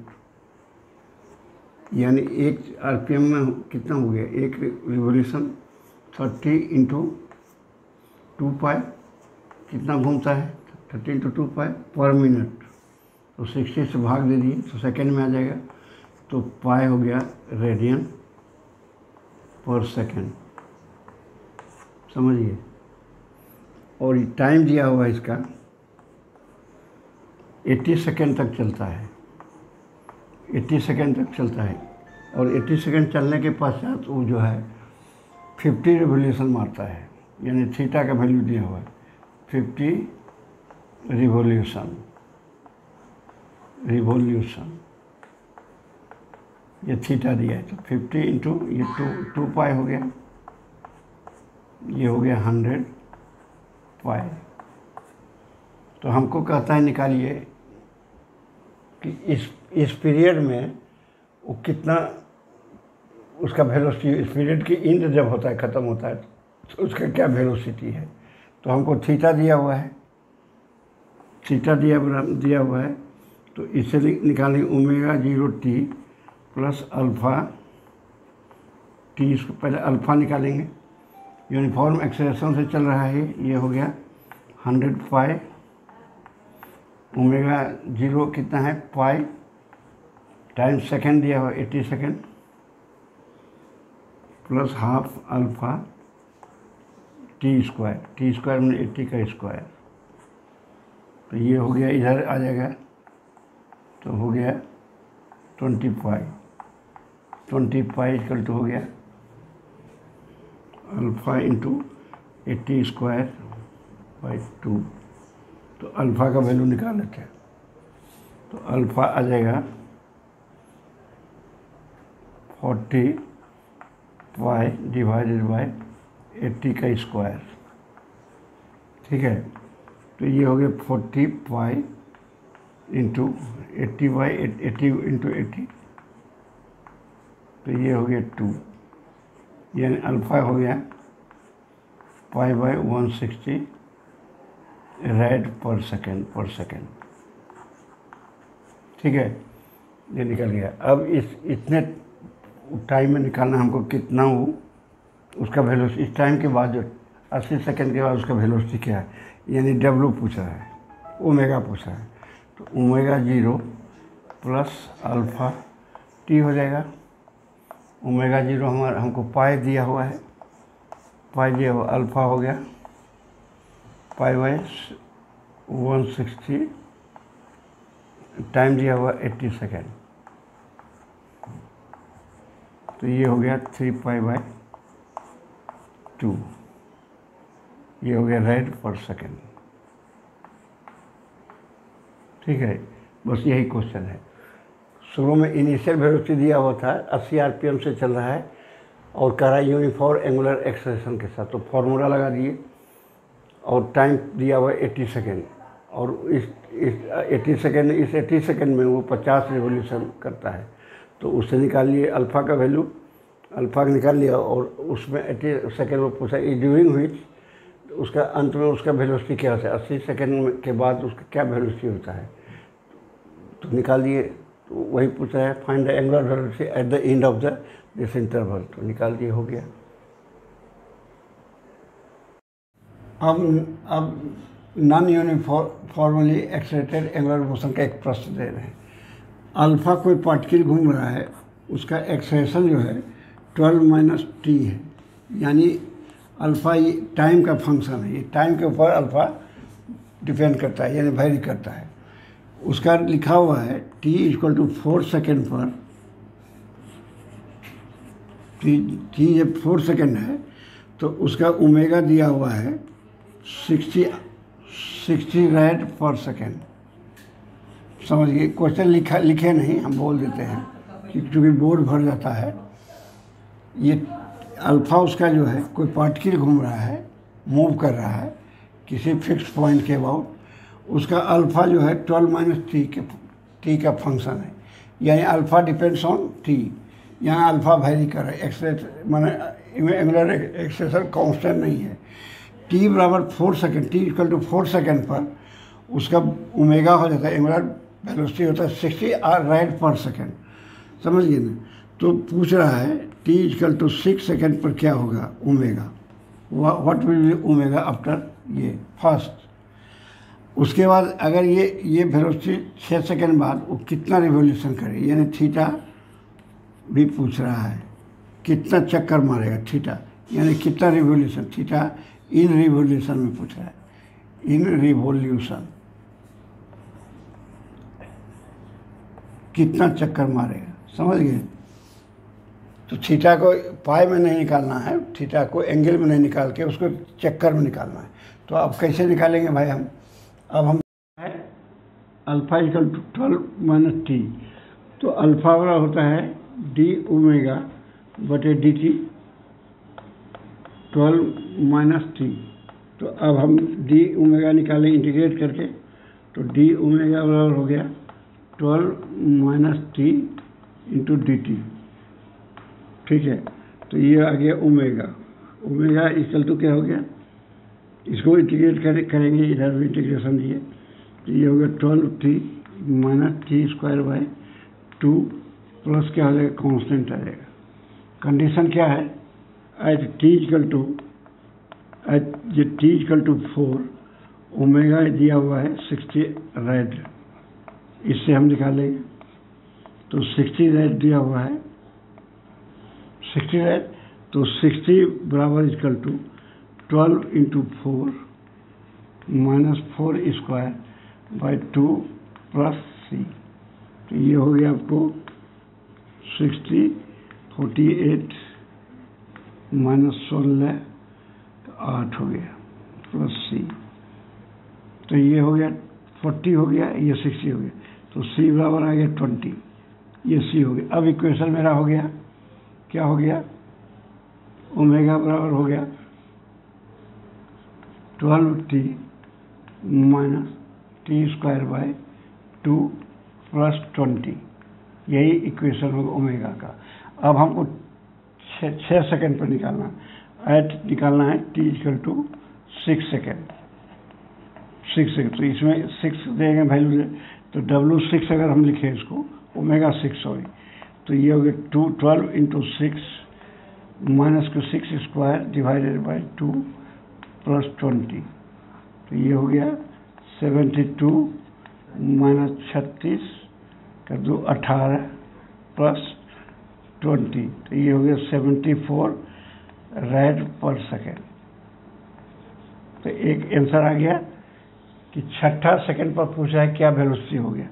यानी एक RPM में कितना हो गया? एक रिवोल्यूशन 30 इंटू 2 पाई, कितना घूमता है? 30 इंटू 2 पाई पर मिनट। तो 60 से भाग दे दिए तो सेकंड में आ जाएगा, तो पाई हो गया रेडियन पर सेकंड, समझिए। और टाइम दिया हुआ है इसका 80 सेकंड तक चलता है, 80 सेकंड तक चलता है। और 80 सेकंड चलने के पश्चात वो जो है 50 रिवोल्यूशन मारता है, यानी थीटा का वैल्यू दिया हुआ है 50 रिवॉल्यूशन, ये थीटा दिया है। तो 50 इंटू ये 2 पाई हो गया, ये हो गया 100 पाई। तो हमको कहता है निकालिए कि इस पीरियड में वो कितना, उसका वेलोसिटी, इस पीरियड की इंड जब होता है, ख़त्म होता है, तो उसका क्या वेलोसिटी है। तो हमको थीटा दिया हुआ है, थीटा दिया हुआ है, तो इसे निकालेंगे omega 0 t plus alpha T. इसको पहले अल्फ़ा निकालेंगे, यूनिफॉर्म एक्सेलरेशन से चल रहा है, ये हो गया 100 पाई। ओमेगा 0 कितना है, पाई, टाइम सेकेंड दिया हुआ 80 second, plus half alpha T square में 80 का स्क्वायर। तो ये हो गया, इधर आ जाएगा तो हो गया 20 पाई इक्वल टू हो गया अल्फ़ा इंटू 80 स्क्वायर बाई 2। तो अल्फ़ा का वैल्यू निकाल लेते हैं, तो अल्फ़ा आ जाएगा 40 पाई डिवाइडेड बाई 80 का स्क्वायर। ठीक है, तो ये हो गया 40 पाई इंटू 80 बाई 80 इंटू 80, तो ये हो गया 2, यानी अल्फ़ा हो गया पाई बाई 160 रेड पर सेकेंड। ठीक है, ये निकल गया। अब इतने टाइम में निकालना हमको कितना हो उसका वेलोसिटी, इस टाइम के बाद जो 80 सेकेंड के बाद उसका वेलोसिटी क्या है, यानी डब्ल्यू पूछ रहा है, ओमेगा पूछ रहा है। तो ओमेगा 0 प्लस अल्फ़ा टी हो जाएगा। ओमेगा 0 हमको पाई दिया हुआ है, अल्फ़ा हो गया पाई बाई 160, टाइम दिया हुआ 80 सेकेंड, तो ये हो गया 3 पाई बाई 2, ये हो गया रेड पर सेकेंड। ठीक है, बस यही क्वेश्चन है। शुरू में इनिशियल वेलोसिटी दिया हुआ था 80 आरपीएम से चल रहा है और कह रहा है यूनिफॉर्म एंगुलर एक्सेलरेशन के साथ, तो फॉर्मूला लगा दिए और टाइम दिया हुआ 80 सेकेंड, और इस 80 सेकेंड में वो 50 रिवोल्यूशन करता है। तो उससे निकाल लिए अल्फ़ा का वैल्यू, अल्फ़ा का निकाल लिया, और उसमें 80 सेकेंड में पूछा ड्यूरिंग हुई, उसका अंत में उसका वेलोसिटी क्या होता है, 80 सेकेंड के बाद उसका क्या वेलोसिटी होता है, तो निकाल लिए। तो वही पूछा है find the angular velocity at the end of this interval, तो निकाल दिए, हो गया। अब non uniformly accelerated angular motion का एक प्रश्न दे रहे हैं। अल्फ़ा कोई पार्टिकल घूम रहा है, उसका एक्सेलरेशन जो है 12 - t है, यानी अल्फ़ा ये टाइम का फंक्शन है, ये टाइम के ऊपर अल्फ़ा डिपेंड करता है, यानी वेरी करता है। उसका लिखा हुआ है t = 4 सेकेंड पर, t जब 4 सेकेंड है तो उसका ओमेगा दिया हुआ है 60 रेड पर सेकेंड। समझिए, क्वेश्चन लिखे नहीं, हम बोल देते हैं क्योंकि बोर्ड भर जाता है। ये अल्फ़ा उसका जो है, कोई पार्टिकल घूम रहा है, मूव कर रहा है किसी फिक्स पॉइंट के अबाउट, उसका अल्फ़ा जो है 12 - t का फंक्शन है, यानी अल्फ़ा डिपेंड्स ऑन t। यहाँ अल्फ़ा वेरी कर रहा है, एक्सेलरेशन माने एंगुलर एक्सेलरेशन कांस्टेंट नहीं है। t बराबर 4 सेकेंड, t = 4 सेकेंड पर उसका ओमेगा हो जाता है, एंगुलर वेलोसिटी होता है 60 रेड पर सेकेंड। समझिए ना, तो पूछ रहा है t = 6 सेकेंड पर क्या होगा omega, what will be omega after ये फर्स्ट। उसके बाद अगर ये वेलोसिटी 6 सेकेंड बाद वो कितना रिवोल्यूशन करे, यानी थीटा भी पूछ रहा है, कितना चक्कर मारेगा थीटा, यानी कितना रिवोल्यूशन, थीटा इन रिवोल्यूशन में पूछ रहा है, इन रिवोल्यूशन कितना चक्कर मारेगा। समझ गए, तो थीटा को पाई में नहीं निकालना है, थीटा को एंगल में नहीं निकाल के उसको चक्कर में निकालना है। तो अब कैसे निकालेंगे भाई हम? अब हम alpha equal to 12 minus T, तो अल्फा वाला होता है डी ओमेगा बटे डी टी 12 माइनस टी। तो अब हम डी ओमेगा निकालें इंटीग्रेट करके, तो डी ओमेगा बराबर हो गया 12 minus T into D T. ठीक है, तो ये आ गया ओमेगा। ओमेगा इक्वल टू क्या हो गया? इसको इंटीग्रेट करेंगे, इधर भी इंटीग्रेशन दिए, तो ये हो गया 12 T minus T square by 2 plus क्या हो जाएगा? कांस्टेंट आ जाएगा। कंडीशन क्या है? At T equal to 4 omega दिया हुआ है 60 रेड, इससे हम निकालेंगे। तो 60 रेड दिया हुआ है, 60 रेड, तो 60 बराबर equal to 12 into 4 minus 4 square by 2 plus C. तो ये हो गया आपको 60, 48 माइनस 16 8 हो गया प्लस सी। तो ये हो गया 40 हो गया, ये 60 हो गया, तो सी बराबर आ गया 20, ये सी हो गया। अब इक्वेशन मेरा हो गया, क्या हो गया? ओमेगा बराबर हो गया 12 T minus T square by 2 plus 20, यही इक्वेशन होगा ओमेगा का। अब हमको 6 सेकेंड पर निकालना है T equal to 6 second, 6 second. तो इसमें 6 देंगे वैल्यू, तो W6 अगर हम लिखें इसको, ओमेगा 6 सॉरी, तो ये हो गया 12 इंटू 6 माइनस को 6 स्क्वायर डिवाइडेड बाई 2 प्लस 20, तो ये हो गया 72 माइनस 36 कर दो 18 प्लस 20, तो ये हो गया 74 रेड पर सेकेंड। तो एक आंसर आ गया कि 6 सेकेंड पर पूछा है क्या वेलोसिटी हो गया,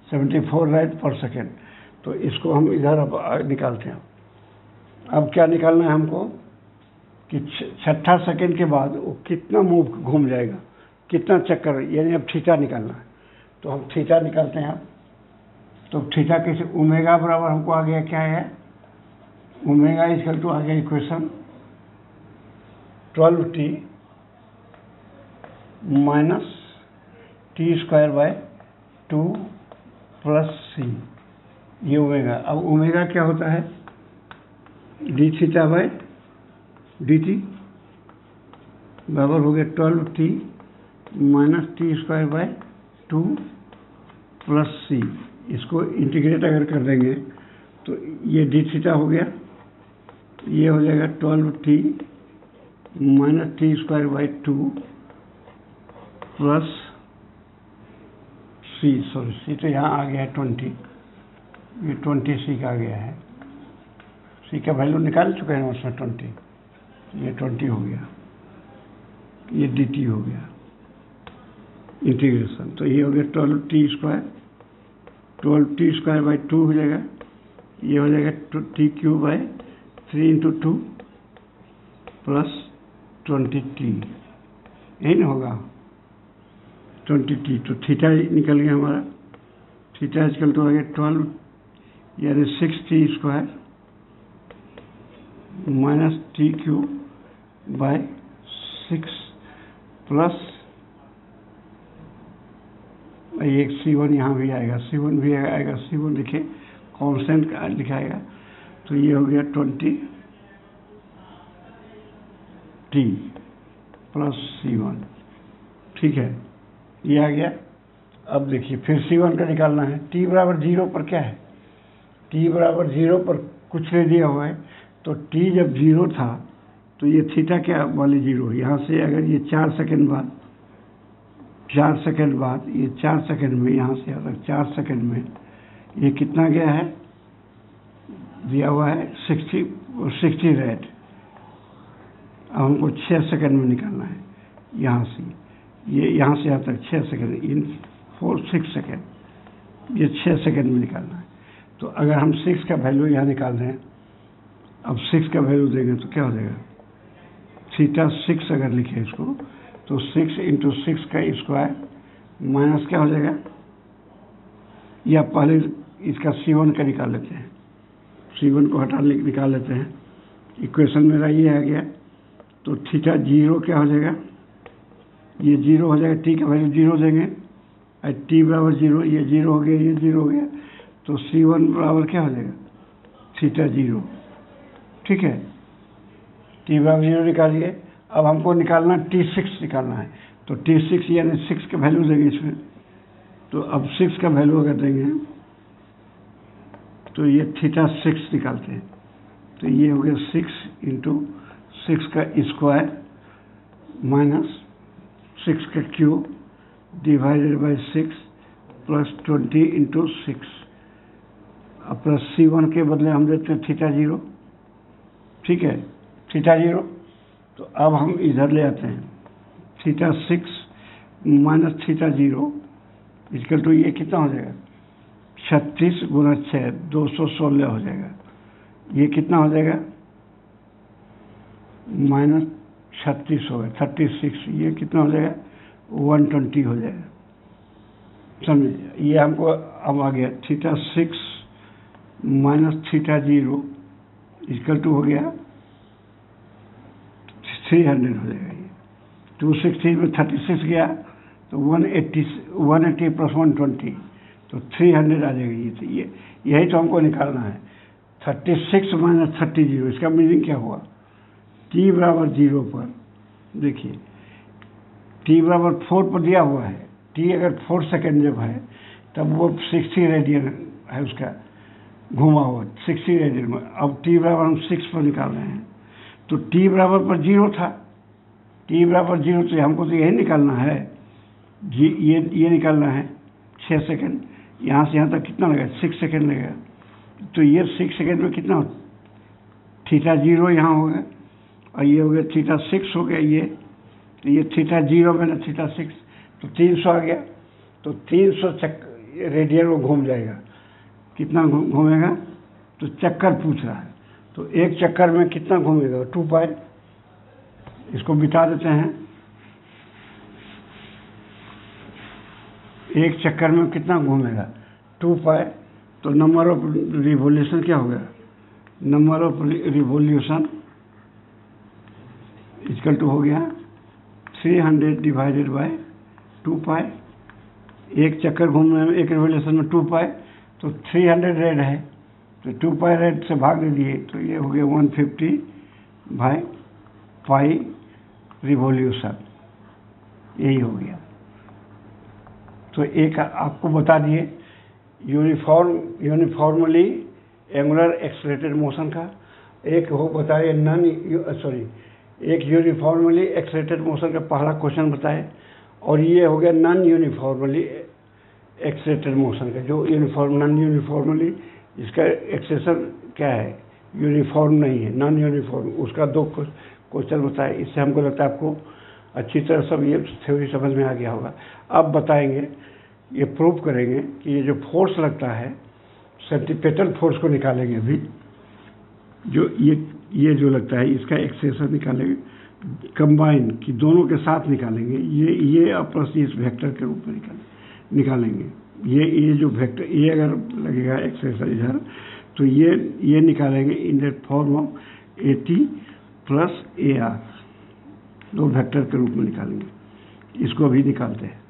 74 रेड पर सेकेंड। तो इसको हम इधर अब निकालते हैं। अब क्या निकालना है हमको कि 6 सेकेंड के बाद वो कितना मूव घूम जाएगा, कितना चक्कर, यानी अब थीटा निकालना है। तो हम थीटा निकालते हैं। तो थीटा कैसे? ओमेगा बराबर हमको आ गया, क्या है? ओमेगा इक्वल टू आ गया equation 12 T minus T square by 2 plus C, ये ओमेगा। अब ओमेगा क्या होता है? D theta by D T बराबर हो गया 12 T minus T square by 2 plus C. इसको इंटीग्रेट अगर कर देंगे तो ये डी थीटा हो गया, ये हो जाएगा 12 T minus T square by 2 plus C, sorry C तो यहाँ आ गया है 20, ये 20 सी का आ गया है, सी का वैल्यू निकाल चुके हैं उसमें 20, ये 20 हो गया, ये डी टी हो गया इंटीग्रेशन। तो ये हो गया 12 टी स्क्वायर बाई 2 हो जाएगा, ये हो जाएगा T cube by 3 into 2 plus 20 T, यही ना होगा 20 टी। तो थीटा निकल गया हमारा, थीटा इक्वल टू आ गया 12 यानी 6 T square minus T cube by 6 plus एक C1 यहाँ भी आएगा, C1 भी आएगा, C1 लिखे कांस्टेंट का लिखाएगा। तो ये हो गया 20 टी प्लस C1, ठीक है, ये आ गया। अब देखिए फिर C1 का निकालना है। t बराबर 0 पर क्या है? t बराबर 0 पर कुछ नहीं दिया हुआ है, तो t जब 0 था तो ये थीटा क्या वाली 0, यहाँ से अगर ये 4 सेकेंड बाद ये 4 सेकेंड में यहाँ से अगर 4 सेकेंड में ये कितना गया है? दिया हुआ है 60 रेड। अब हमको 6 सेकेंड में निकालना है, यहाँ से ये यहाँ से यहाँ तक 6 सेकेंड, इन 6 सेकेंड, ये 6 सेकेंड में निकालना है। तो अगर हम 6 का वैल्यू यहाँ निकाल दें अब 6 का वैल्यू देंगे तो क्या हो जाएगा, थीटा 6 अगर लिखे इसको तो 6 × 6 का स्क्वायर माइनस क्या हो जाएगा, या पहले इसका C1 का निकाल लेते हैं, C1 को हटा निकाल लेते हैं। इक्वेशन मेरा ये आ गया, तो थीटा 0 क्या हो जाएगा, ये 0 हो जाएगा, t का वैल्यू 0 देंगे, t बराबर 0, ये 0 हो गया, ये 0 हो गया, तो C1 बराबर क्या हो जाएगा, थीटा 0। ठीक है, t बराबर 0 निकालिए। अब हमको निकालना T6 निकालना है, तो T6 यानी 6 का वैल्यू देंगे इसमें। तो अब 6 का वैल्यू अगर देंगे तो ये थीटा 6 निकालते हैं, तो ये हो गया 6 × 6 का स्क्वायर माइनस 6 का क्यूब डिवाइडेड बाई 6 प्लस 20 × 6। अब प्लस C1 के बदले हम देते हैं थीटा 0। ठीक है, थीटा 0। तो अब हम इधर ले आते हैं, theta 6 minus theta 0 equal to ये कितना हो जाएगा, 36 × 6 216 हो जाएगा। ये कितना हो जाएगा, माइनस 36 हो गया, 36, ये कितना हो जाएगा, 120 हो जाएगा। समझिए, ये हमको अब आ गया theta 6 minus theta 0 equal to हो गया 300 हो जाएगा। ये 260 में 36 गया तो 180 प्लस 120 तो 300 आ जाएगा। ये तो यही तो हमको निकालना है, 36 माइनस 30। इसका मीनिंग क्या हुआ, t बराबर 0 पर देखिए, t बराबर 4 पर दिया हुआ है, t अगर 4 सेकेंड जब है तब वो 60 रेडियन है, उसका घुमा हुआ 60 रेडियन में। अब t बराबर हम 6 पर निकाल रहे हैं, तो t बराबर पर 0 था, t बराबर 0 से हमको तो यही निकालना है, ये निकालना है 6 सेकेंड। यहाँ से यहाँ तक कितना लगेगा, 6 सेकेंड लगेगा। तो ये 6 सेकेंड में कितना हो, थीटा 0 यहाँ हो गया, और ये हो गया थीटा 6 हो गया, ये थीटा 0 में थीटा 6, तो 300 आ गया। तो 300 रेडियन वो घूम जाएगा। कितना घूमेगा, तो चक्कर पूछ रहा है, तो एक चक्कर में कितना घूमेगा, 2 पाई। इसको बिठा देते हैं, एक चक्कर में कितना घूमेगा, 2 पाई। तो नंबर ऑफ रिवोल्यूशन क्या हो गया, number of revolution equal to हो गया 300 डिवाइडेड बाय 2 पाई। एक चक्कर घूमने में, एक रिवोल्यूशन में 2 पाई, तो 300 रेड है, तो 2 पाई रेड से भाग दे दिए, तो ये हो गया 150 बाई पाई रिवोल्यूशन, यही हो गया। तो एक आपको बता दिए यूनिफॉर्मली एंगुलर एक्सेलरेटेड मोशन का, एक हो बताए एक यूनिफॉर्मली एक्सेलरेटेड मोशन का पहला क्वेश्चन बताए, और ये हो गया नॉन यूनिफॉर्मली एक्सेलरेटेड मोशन का, जो नॉन यूनिफॉर्मली इसका एक्सेशन क्या है, यूनिफॉर्म नहीं है, नॉन यूनिफॉर्म, उसका 2 क्वेश्चन बताए। इससे हमको लगता है आपको अच्छी तरह सब ये थ्योरी समझ में आ गया होगा। अब बताएंगे, ये प्रूव करेंगे कि ये जो फोर्स लगता है, सेंट्रीपेटल फोर्स को निकालेंगे अभी, जो ये जो लगता है इसका एक्सेशन निकालेंगे, कंबाइन कि दोनों के साथ निकालेंगे, ये प्लस इस वेक्टर के रूप में निकालेंगे। ये जो वेक्टर, ये अगर लगेगा एक्सेशन इधर, तो ये निकालेंगे in the form of AT plus AR, 2 vector के रूप में निकालेंगे। इसको अभी निकालते हैं।